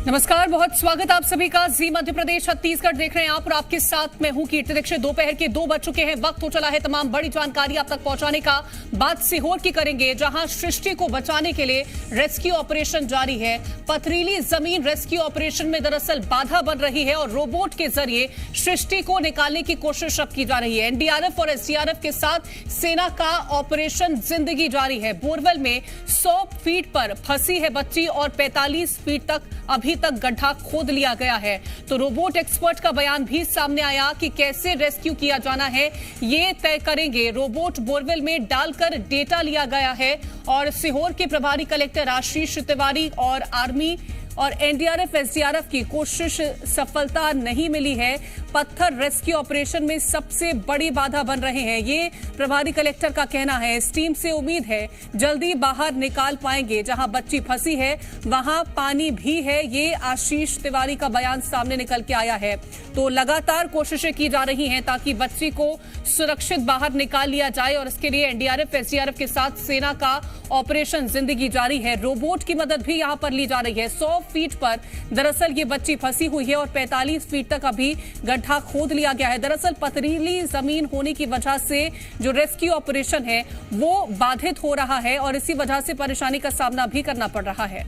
नमस्कार, बहुत स्वागत आप सभी का। जी मध्य प्रदेश छत्तीसगढ़ देख रहे हैं आप और आपके साथ मैं हूं कीर्ति दीक्षित। दोपहर के 2 बज चुके हैं, वक्त हो चला है तमाम बड़ी जानकारी आप तक पहुंचाने का। बात सीहोर की करेंगे, जहां सृष्टि को बचाने के लिए रेस्क्यू ऑपरेशन जारी है। पथरीली जमीन रेस्क्यू ऑपरेशन में दरअसल बाधा बन रही है और रोबोट के जरिए सृष्टि को निकालने की कोशिश अब की जा रही है। एनडीआरएफ और एसडीआरएफ के साथ सेना का ऑपरेशन जिंदगी जारी है। बोरवेल में 100 फीट पर फंसी है बच्ची और 45 फीट तक अभी तक गड्ढा खोद लिया गया है। तो रोबोट एक्सपर्ट का बयान भी सामने आया कि कैसे रेस्क्यू किया जाना है, ये तय करेंगे। रोबोट बोरवेल में डालकर डेटा लिया गया है और सीहोर के प्रभारी कलेक्टर आशीष तिवारी और आर्मी और एनडीआरएफ एसडीआरएफ की कोशिश सफलता नहीं मिली है। पत्थर रेस्क्यू ऑपरेशन में सबसे बड़ी बाधा बन रहे हैं, ये प्रभारी कलेक्टर का कहना है। इस टीम से उम्मीद है जल्दी बाहर निकाल पाएंगे। जहां बच्ची फंसी है वहां पानी भी है, ये आशीष तिवारी का बयान सामने निकल के आया है। तो लगातार कोशिशें की जा रही हैं ताकि बच्ची को सुरक्षित बाहर निकाल लिया जाए और इसके लिए एनडीआरएफ एसडीआरएफ के साथ सेना का ऑपरेशन जिंदगी जारी है। रोबोट की मदद भी यहां पर ली जा रही है। 100 फीट पर दरअसल ये बच्ची फंसी हुई है और 45 फीट तक अभी गड्ढा खोद लिया गया है। दरअसल पथरीली जमीन होने की वजह से जो रेस्क्यू ऑपरेशन है वो बाधित हो रहा है और इसी वजह से परेशानी का सामना भी करना पड़ रहा है।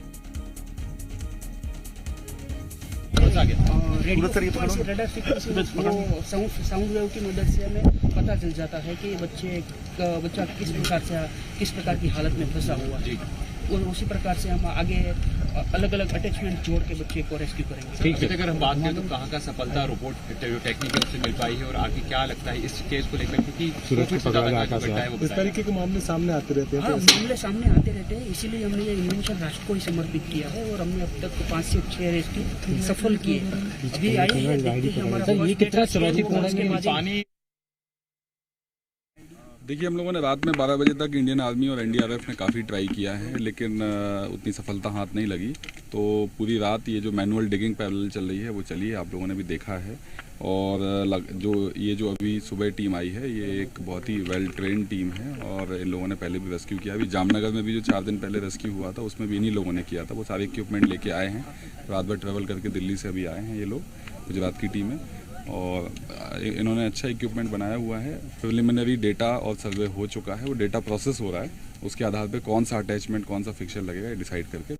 साउंड वेव की मदद से हमें पता चल जाता है कि बच्चा किस प्रकार की हालत में फंसा हुआ है और उसी प्रकार से हम आगे अलग अलग अटैचमेंट जोड़ के बच्चे को रेस्क्यू करेंगे। ठीक है, अगर हम बात करें तो कहाँ का सफलता रोबोट टेक्निक से मिल पाई है और आगे क्या लगता है इस केस को लेकर, क्योंकि इस तरीके के मामले सामने आते रहते हैं। हाँ, मामले सामने आते रहते हैं, इसीलिए हमने ये इन्वेंशन राष्ट्र को ही समर्पित किया है और हमने अब तक 5 से 6 रेस्क्यू सफल किए। अभी आई है ये कितना चुनौतीपूर्ण पानी। देखिए, हम लोगों ने रात में 12 बजे तक इंडियन आर्मी और एनडीआरएफ ने काफ़ी ट्राई किया है, लेकिन उतनी सफलता हाथ नहीं लगी। तो पूरी रात ये जो मैनुअल डिगिंग पैरेलल चल रही है वो चली है, आप लोगों ने भी देखा है। और जो अभी सुबह टीम आई है ये एक बहुत ही वेल ट्रेन टीम है और इन लोगों ने पहले भी रेस्क्यू किया। अभी जामनगर में भी जो 4 दिन पहले रेस्क्यू हुआ था उसमें भी इन्हीं लोगों ने किया था। वो सारे इक्विपमेंट लेके आए हैं, रात भर ट्रैवल करके दिल्ली से अभी आए हैं ये लोग, गुजरात की टीम है और इन्होंने अच्छा इक्विपमेंट बनाया हुआ है। प्रिलिमिनरी डेटा और सर्वे हो चुका है, वो डेटा प्रोसेस हो रहा है, उसके आधार पे कौन सा अटैचमेंट कौन सा फिक्सर लगेगा ये डिसाइड करके।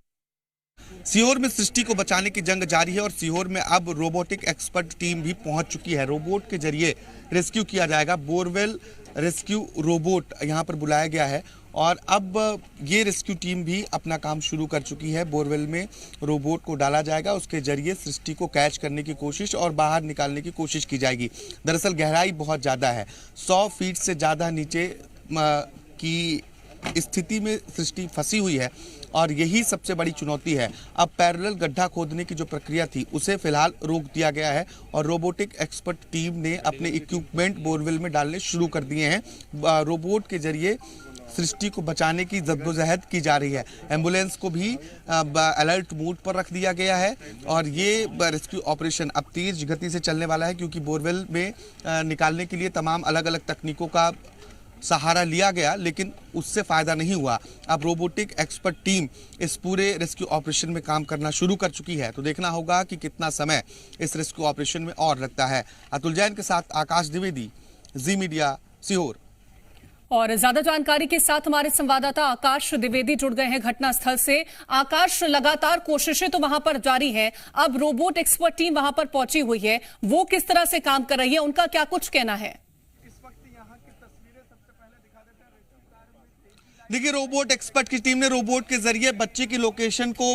सीहोर में सृष्टि को बचाने की जंग जारी है और सीहोर में अब रोबोटिक एक्सपर्ट टीम भी पहुंच चुकी है। रोबोट के जरिए रेस्क्यू किया जाएगा। बोरवेल रेस्क्यू रोबोट यहां पर बुलाया गया है और अब ये रेस्क्यू टीम भी अपना काम शुरू कर चुकी है। बोरवेल में रोबोट को डाला जाएगा, उसके जरिए सृष्टि को कैच करने की कोशिश और बाहर निकालने की कोशिश की जाएगी। दरअसल गहराई बहुत ज़्यादा है, 100 फीट से ज़्यादा नीचे की स्थिति में सृष्टि फंसी हुई है और यही सबसे बड़ी चुनौती है। अब पैरेलल गड्ढा खोदने की जो प्रक्रिया थी उसे फिलहाल रोक दिया गया है और रोबोटिक एक्सपर्ट टीम ने अपने इक्विपमेंट बोरवेल में डालने शुरू कर दिए हैं। रोबोट के जरिए सृष्टि को बचाने की जद्दोजहद की जा रही है। एम्बुलेंस को भी अलर्ट मोड पर रख दिया गया है और ये रेस्क्यू ऑपरेशन अब तेज गति से चलने वाला है, क्योंकि बोरवेल में निकालने के लिए तमाम अलग अलग तकनीकों का सहारा लिया गया, लेकिन उससे फ़ायदा नहीं हुआ। अब रोबोटिक एक्सपर्ट टीम इस पूरे रेस्क्यू ऑपरेशन में काम करना शुरू कर चुकी है। तो देखना होगा कि कितना समय इस रेस्क्यू ऑपरेशन में और लगता है। अतुल जैन के साथ आकाश द्विवेदी, जी मीडिया, सीहोर। और ज्यादा जानकारी के साथ हमारे संवाददाता आकाश द्विवेदी जुड़ गए हैं घटनास्थल से। आकाश, लगातार कोशिशें तो वहां पर जारी हैं, अब रोबोट एक्सपर्ट टीम वहां पर पहुंची हुई है, वो किस तरह से काम कर रही है, उनका क्या कुछ कहना है? देखिए, रोबोट एक्सपर्ट की टीम ने रोबोट के जरिए बच्चे की लोकेशन को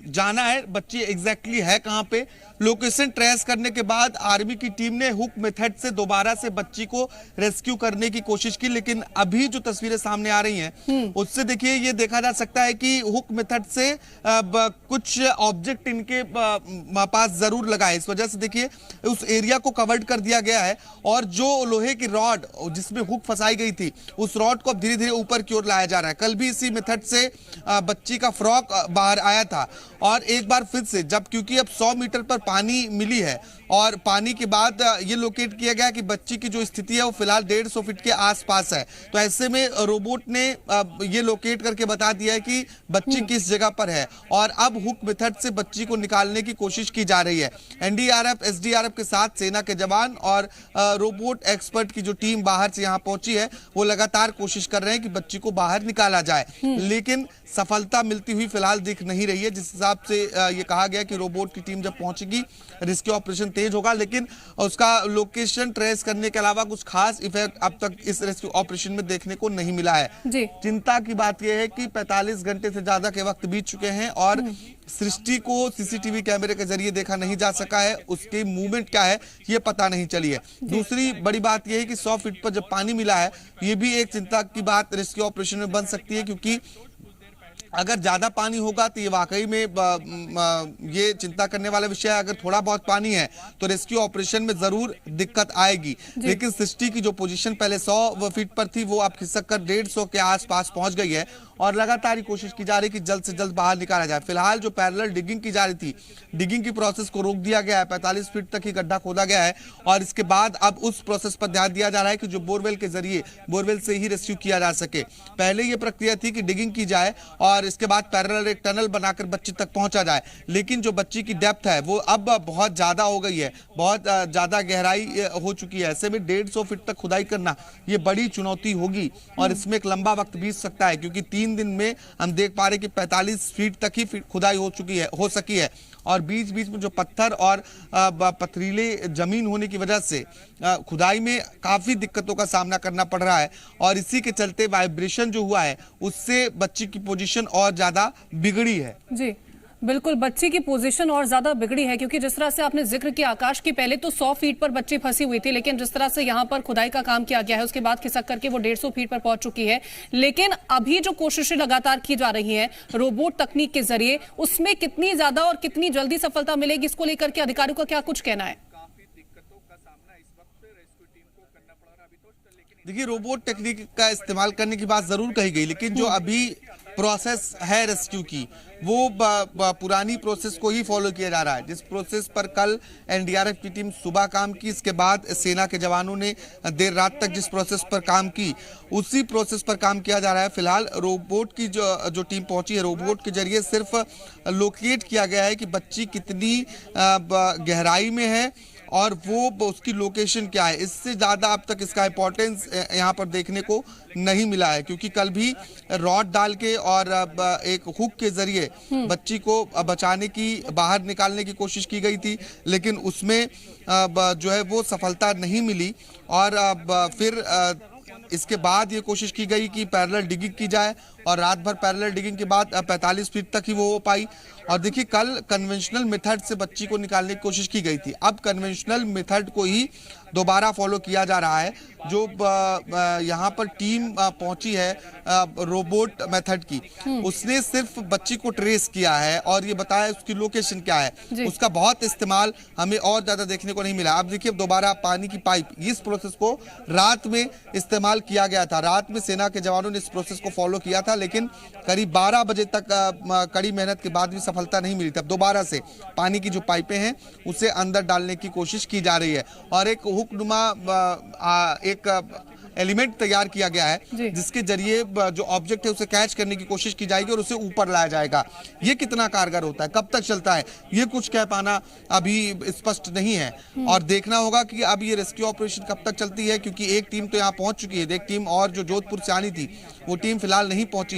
जाना है। बच्ची एग्जैक्टली है कहां पे, लोकेशन ट्रेस करने के बाद आर्मी की टीम ने हुक मेथड से दोबारा से बच्ची को रेस्क्यू करने की कोशिश की, लेकिन अभी जो तस्वीरें सामने आ रही हैं उससे देखिए ये देखा जा सकता है कि हुक मेथड से कुछ ऑब्जेक्ट इनके पास जरूर लगा है। इस वजह से देखिए उस एरिया को कवर्ड कर दिया गया है और जो लोहे की रॉड जिसमें हुक फंसाई गई थी उस रॉड को अब धीरे धीरे ऊपर की ओर लाया जा रहा है। कल भी इसी मेथड से बच्ची का फ्रॉक बाहर आया था और एक बार फिर से जब, क्योंकि अब 100 मीटर पर पानी मिली है और पानी के बाद ये लोकेट किया गया कि बच्ची की जो स्थिति है वो फिलहाल 150 फीट के आसपास है। तो ऐसे में रोबोट ने ये लोकेट करके बता दिया है कि बच्ची किस जगह पर है और अब हुक मेथड से बच्ची को निकालने की कोशिश की जा रही है। एनडीआरएफ, एसडीआरएफ के साथ सेना के जवान और रोबोट एक्सपर्ट की जो टीम बाहर से यहाँ पहुंची है वो लगातार कोशिश कर रहे हैं कि बच्ची को बाहर निकाला जाए, लेकिन सफलता मिलती हुई फिलहाल दिख नहीं रही है। जिस हिसाब से ये कहा गया कि रोबोट की टीम जब पहुंचेगी रेस्क्यू ऑपरेशन तेज होगा, लेकिन उसका लोकेशन ट्रेस करने के अलावा कुछ खास इफेक्ट अब तक इस रेस्क्यू ऑपरेशन में देखने को नहीं मिला है। चिंता की बात यह है कि 45 घंटे से ज्यादा के वक्त बीत चुके हैं और सृष्टि को सीसीटीवी कैमरे के जरिए देखा नहीं जा सका है, उसकी मूवमेंट क्या है ये पता नहीं चली है। दूसरी बड़ी बात यह है कि 100 फीट पर जब पानी मिला है ये भी एक चिंता की बात रेस्क्यू ऑपरेशन में बन सकती है, क्योंकि अगर ज्यादा पानी होगा तो ये वाकई में ये चिंता करने वाला विषय है। अगर थोड़ा बहुत पानी है तो रेस्क्यू ऑपरेशन में जरूर दिक्कत आएगी, लेकिन सृष्टि की जो पोजीशन पहले 100 फीट पर थी वो अब खिसक कर 150 के आसपास पहुंच गई है और लगातार ही कोशिश की जा रही है कि जल्द से जल्द बाहर निकाला जाए। फिलहाल जो पैरेलल डिगिंग की जा रही थी, डिगिंग की प्रोसेस को रोक दिया गया है। 45 फीट तक ही गड्ढा खोदा गया है और इसके बाद अब उस प्रोसेस पर ध्यान दिया जा रहा है कि जो बोरवेल के जरिए बोरवेल से ही रेस्क्यू किया जा सके। पहले ये प्रक्रिया थी कि डिगिंग की जाए और इसके बाद पैरेलल एक टनल बनाकर बच्ची तक पहुंचा जाए, लेकिन जो बच्ची की डेप्थ है वो अब बहुत ज्यादा हो गई है, बहुत ज्यादा गहराई हो चुकी है। ऐसे में 150 फीट तक खुदाई करना ये बड़ी चुनौती होगी और इसमें एक लंबा वक्त बीत सकता है, क्योंकि 3 दिन में हम देख पा रहे कि 45 फीट तक ही खुदाई हो सकी है और बीच बीच में जो पत्थर और पथरीले जमीन होने की वजह से खुदाई में काफी दिक्कतों का सामना करना पड़ रहा है और इसी के चलते वाइब्रेशन जो हुआ है उससे बच्ची की पोजीशन और ज्यादा बिगड़ी है। जी बिल्कुल, बच्ची की पोजीशन और ज्यादा बिगड़ी है, क्योंकि जिस तरह से आपने जिक्र किया आकाश की, पहले तो 100 फीट पर बच्ची फंसी हुई थी, लेकिन जिस तरह से यहाँ पर खुदाई का काम किया गया है उसके बाद खिसक करके वो 150 फीट पर पहुंच चुकी है। लेकिन अभी जो कोशिशें लगातार की जा रही हैं रोबोट तकनीक के जरिए, उसमें कितनी ज्यादा और कितनी जल्दी सफलता मिलेगी, इसको लेकर के अधिकारियों का क्या कुछ कहना है? देखिए, रोबोट टेक्निक का इस्तेमाल करने की बात जरूर कही गई, लेकिन जो अभी प्रोसेस है रेस्क्यू की वो पुरानी प्रोसेस को ही फॉलो किया जा रहा है। जिस प्रोसेस पर कल एनडीआरएफ की टीम सुबह काम की, इसके बाद सेना के जवानों ने देर रात तक जिस प्रोसेस पर काम की उसी प्रोसेस पर काम किया जा रहा है। फिलहाल रोबोट की जो टीम पहुंची है, रोबोट के जरिए सिर्फ लोकेट किया गया है कि बच्ची कितनी गहराई में है और वो उसकी लोकेशन क्या है। इससे ज़्यादा अब तक इसका इम्पोर्टेंस यहाँ पर देखने को नहीं मिला है, क्योंकि कल भी रॉड डाल के और एक हुक के जरिए बच्ची को बचाने की, बाहर निकालने की कोशिश की गई थी, लेकिन उसमें जो है वो सफलता नहीं मिली और फिर इसके बाद ये कोशिश की गई कि पैरेलल डिगिंग की जाए और रात भर पैरेलल डिगिंग के बाद 45 फीट तक ही वो हो पाई। और देखिए, कल कन्वेंशनल मेथड से बच्ची को निकालने की कोशिश की गई थी, अब कन्वेंशनल मेथड को ही दोबारा फॉलो किया जा रहा है। जो यहाँ पर टीम पहुंची है रोबोट मेथड की, उसने सिर्फ बच्ची को ट्रेस किया है और ये बताया उसकी लोकेशन क्या है। उसका बहुत इस्तेमाल हमें और ज्यादा देखने को नहीं मिला। अब देखिए, दोबारा पानी की पाइप, इस प्रोसेस को रात में इस्तेमाल किया गया था। रात में सेना के जवानों ने इस प्रोसेस को फॉलो किया था, लेकिन करीब 12 बजे तक कड़ी मेहनत के बाद भी सफलता नहीं मिली। तब दोबारा से पानी की जो पाइपें हैं उसे अंदर डालने की कोशिश की जा रही है और एक हुकनुमा एक एलिमेंट तैयार किया गया है जिसके जरिए जो ऑब्जेक्ट है उसे कैच करने की कोशिश की जाएगी और उसे ऊपर लाया जाएगा। ये कितना कारगर होता है, कब तक चलता है, ये कुछ कह पाना अभी स्पष्ट नहीं है और देखना होगा कि अब ये रेस्क्यू ऑपरेशन कब तक चलती है, क्योंकि एक टीम तो यहाँ पहुंच चुकी है, एक टीम और जो जोधपुर से आनी थी वो टीम फिलहाल नहीं पहुंची।